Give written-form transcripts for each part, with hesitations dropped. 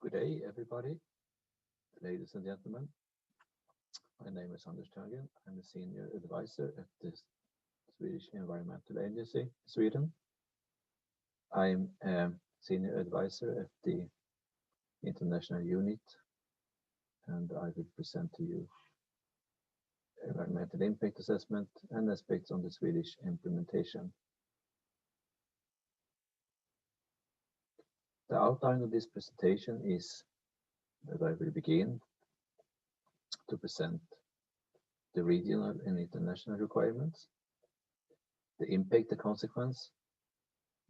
Good day, everybody, ladies and gentlemen. My name is Anders Törngren. I'm a senior advisor at the Swedish Environmental Agency, Sweden. I'm a senior advisor at the international unit, and I will present to you environmental impact assessment and aspects on the Swedish implementation. The outline of this presentation is that I will begin to present the regional and international requirements, the impact, the consequence,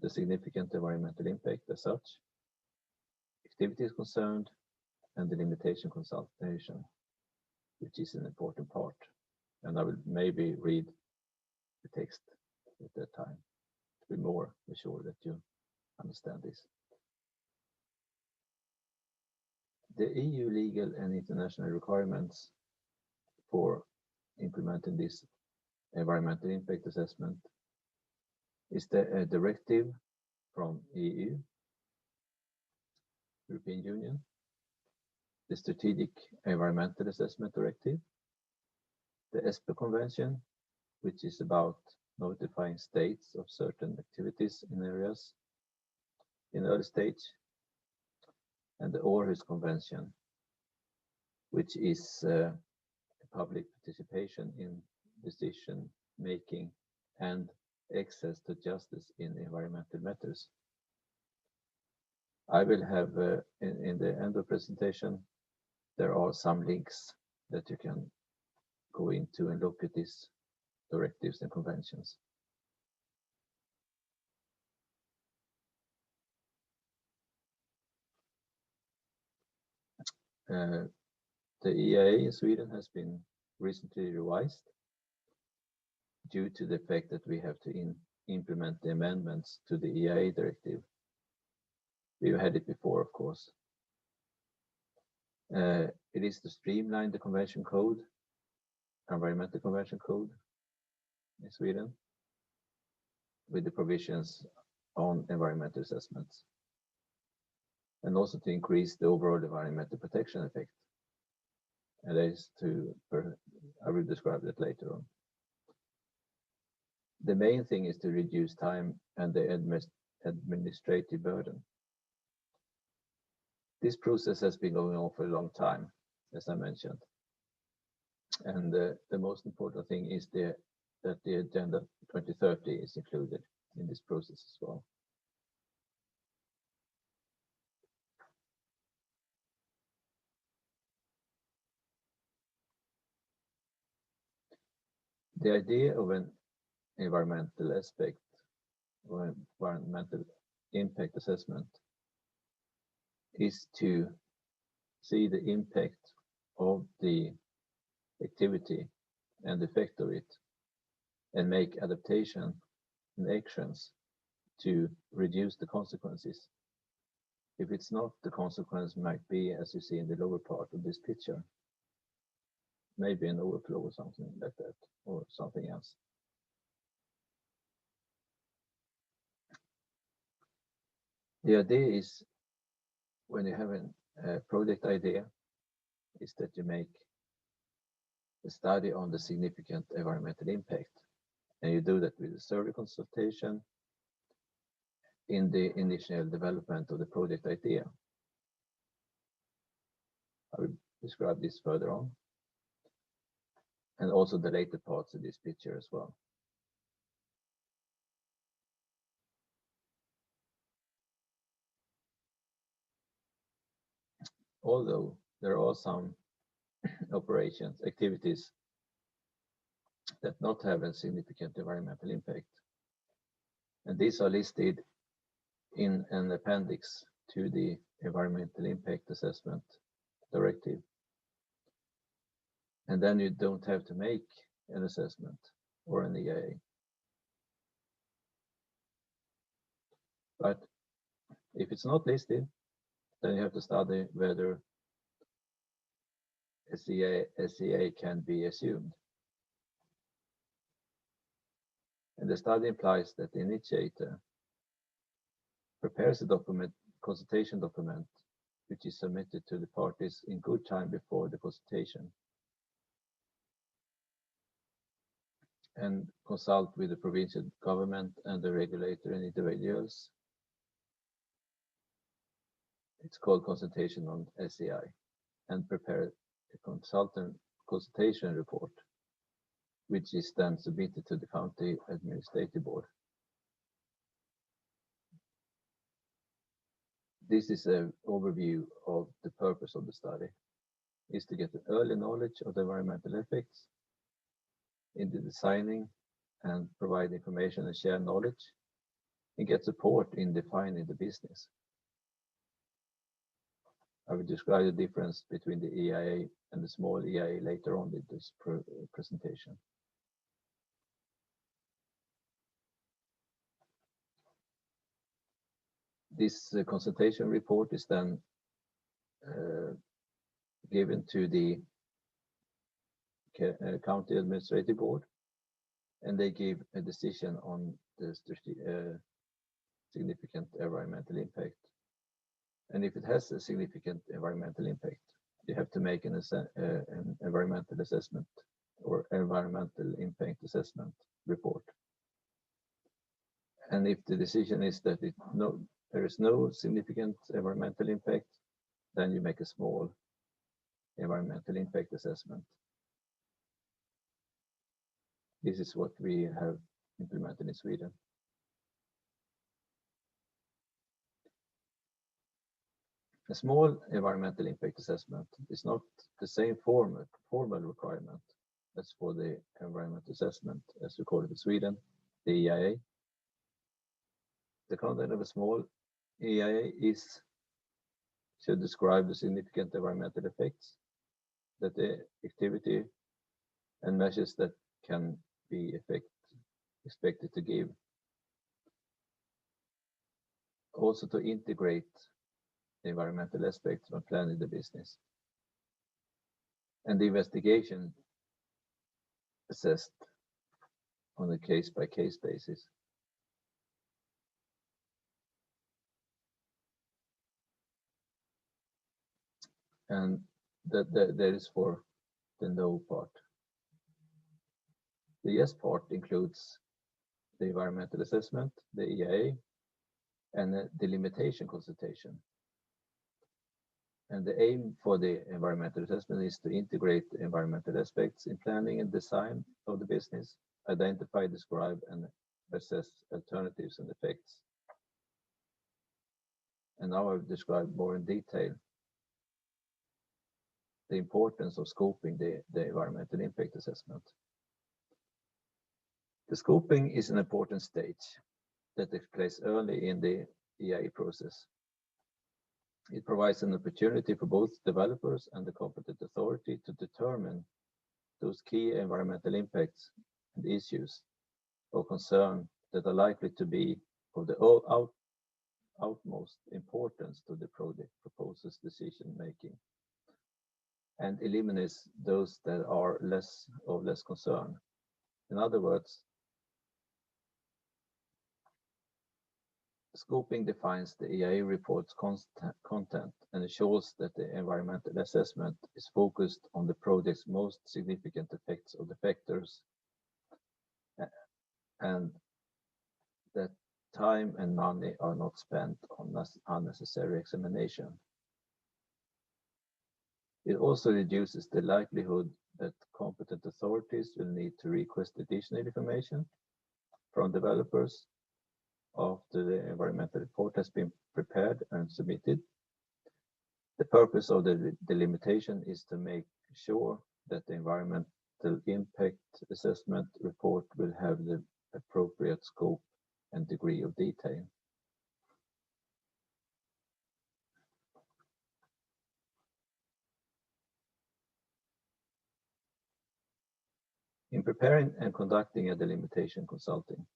the significant environmental impact as such, activities concerned, and the limitation consultation, which is an important part. And I will maybe read the text at that time to be more sure that you understand this. The EU legal and international requirements for implementing this environmental impact assessment is the directive from EU, European Union, the Strategic Environmental Assessment Directive, the ESPA Convention, which is about notifying states of certain activities in areas in early stage, and the Aarhus Convention, which is public participation in decision making and access to justice in environmental matters. I will have in the end of the presentation, there are some links that you can go into and look at these directives and conventions. The EIA in Sweden has been recently revised due to the fact that we have to implement the amendments to the EIA directive. We've had it before, of course. It is to streamline the convention code, environmental convention code in Sweden, with the provisions on environmental assessments, and also to increase the overall environmental protection effect. And that is I will describe that later on. The main thing is to reduce time and the administrative burden. This process has been going on for a long time, as I mentioned. And the most important thing is that the Agenda 2030 is included in this process as well. The idea of an environmental aspect or environmental impact assessment is to see the impact of the activity and the effect of it and make adaptation and actions to reduce the consequences. If it's not, the consequence might be, as you see in the lower part of this picture, maybe an overflow or something like that, or something else. The idea is, when you have a project idea, is that you make a study on the significant environmental impact, and you do that with a survey consultation in the initial development of the project idea. I will describe this further on, and also the later parts of this picture as well. Although there are some operations, activities that not have a significant environmental impact, and these are listed in an appendix to the Environmental Impact Assessment Directive. And then you don't have to make an assessment or an EIA. But if it's not listed, then you have to study whether SEA can be assumed. And the study implies that the initiator prepares a document, consultation document, which is submitted to the parties in good time before the consultation, and consult with the provincial government and the regulator and individuals. It's called consultation on SEI, and prepare a consultation report, which is then submitted to the county administrative board. This is an overview of the purpose of the study, is to get an early knowledge of the environmental effects in the designing and provide information and share knowledge and get support in defining the business. I will describe the difference between the EIA and the small EIA later on in this presentation. This consultation report is then given to the county administrative board, and they give a decision on the significant environmental impact. And if it has a significant environmental impact, you have to make an environmental assessment or environmental impact assessment report. And if the decision is that there is no significant environmental impact, then you make a small environmental impact assessment. This is what we have implemented in Sweden. A small environmental impact assessment is not the same formal requirement as for the environmental assessment, as we call it in Sweden, the EIA. The content of a small EIA should describe the significant environmental effects that the activity and measures that can be expected to give. Also to integrate the environmental aspects when planning the business. And the investigation assessed on a case-by-case basis. And that is for the no part. The yes part includes the environmental assessment, the EIA, and the delimitation consultation. And the aim for the environmental assessment is to integrate the environmental aspects in planning and design of the business, identify, describe, and assess alternatives and effects. And now I've described more in detail the importance of scoping the environmental impact assessment. The scoping is an important stage that takes place early in the EIA process. It provides an opportunity for both developers and the competent authority to determine those key environmental impacts and issues of concern that are likely to be of the utmost importance to the project proposal's decision making, and eliminates those that are of less concern. In other words, scoping defines the EIA report's content and ensures that the environmental assessment is focused on the project's most significant effects of the factors, and that time and money are not spent on unnecessary examination. It also reduces the likelihood that competent authorities will need to request additional information from developers after the environmental report has been prepared and submitted. The purpose of the delimitation is to make sure that the environmental impact assessment report will have the appropriate scope and degree of detail. In preparing and conducting a delimitation consulting,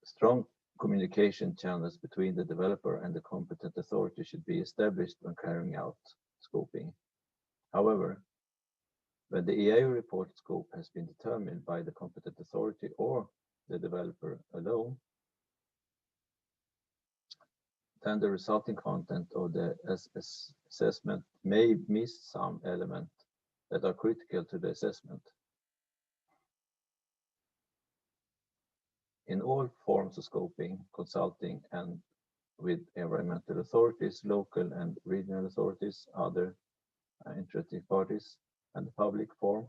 strong communication channels between the developer and the competent authority should be established when carrying out scoping. However, when the EIA report scope has been determined by the competent authority or the developer alone, then the resulting content of the assessment may miss some element that are critical to the assessment. In all forms of scoping, consulting, and with environmental authorities, local and regional authorities, other interested parties, and the public forum,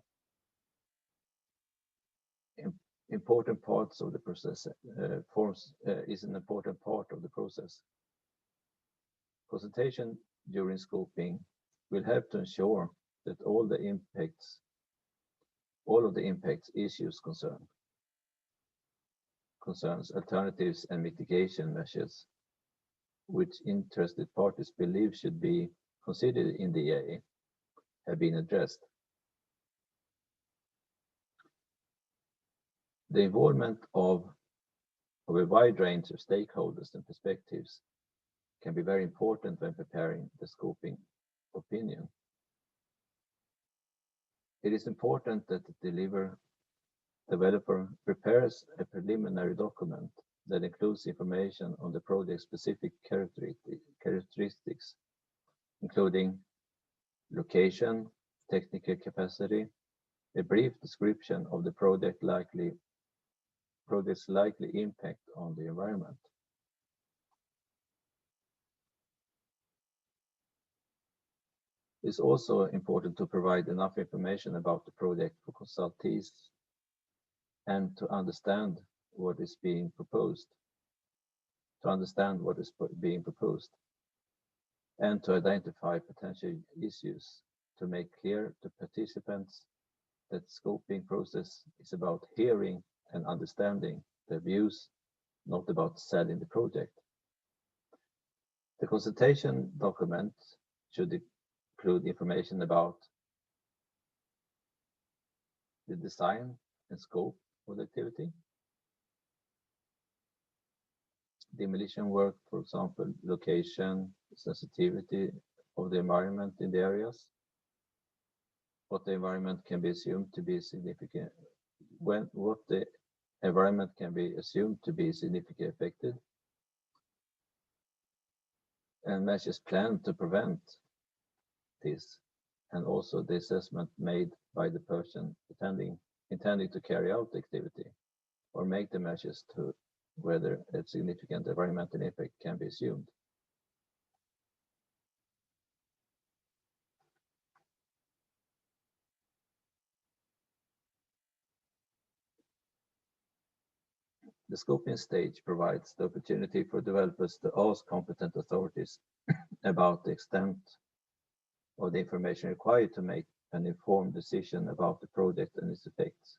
important parts of the process is an important part of the process. Consultation during scoping will help to ensure that all of the impacts issues concerns alternatives and mitigation measures which interested parties believe should be considered in the EIA have been addressed. The involvement of a wide range of stakeholders and perspectives can be very important when preparing the scoping opinion. It is important that the developer prepares a preliminary document that includes information on the project's specific characteristics, including location, technical capacity, a brief description of the project's likely impact on the environment. It's also important to provide enough information about the project for consultees and to understand what is being proposed, and to identify potential issues, to make clear to participants that scoping process is about hearing and understanding their views, not about selling the project. The consultation document should include information about the design and scope of the activity, demolition work, for example, location, sensitivity of the environment in the areas, what the environment can be assumed to be significant, what the environment can be assumed to be significantly affected, and measures planned to prevent this, and also the assessment made by the person intending to carry out the activity or make the measures to whether a significant environmental impact can be assumed. The scoping stage provides the opportunity for developers to ask competent authorities about the extent of the information required to make an informed decision about the project and its effects.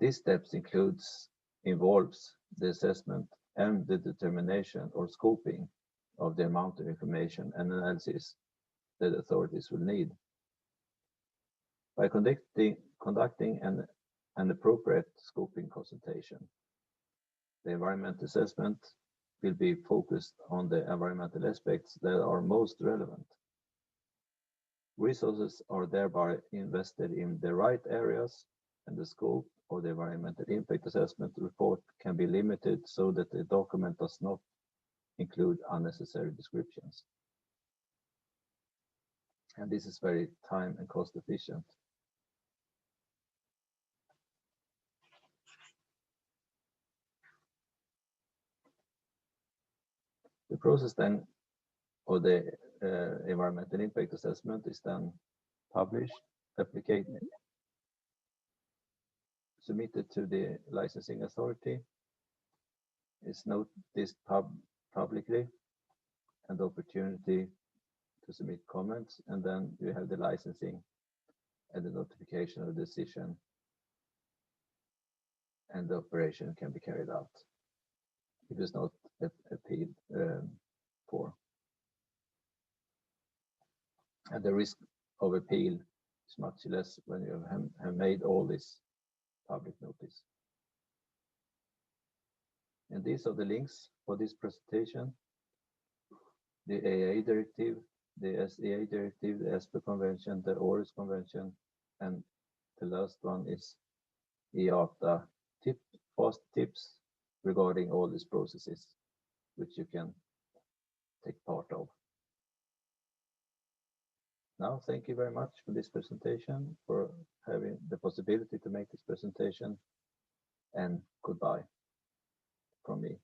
These steps involves the assessment and the determination or scoping of the amount of information and analysis that authorities will need. By conducting an appropriate scoping consultation, the environment assessment will be focused on the environmental aspects that are most relevant. Resources are thereby invested in the right areas, and the scope of the environmental impact assessment report can be limited so that the document does not include unnecessary descriptions. And this is very time and cost efficient. The process then of the environmental impact assessment is then published, submitted to the licensing authority, is noticed publicly, and the opportunity to submit comments, and then you have the licensing and the notification of the decision, and the operation can be carried out. It is not appealed for. And the risk of appeal is much less when you have made all this public notice. And these are the links for this presentation: the EIA directive, the SEA directive, the ESPA convention, the ORIS convention, and the last one is EIA fast tips regarding all these processes. which you can take part of. Now, thank you very much for this presentation, for having the possibility to make this presentation, and goodbye from me.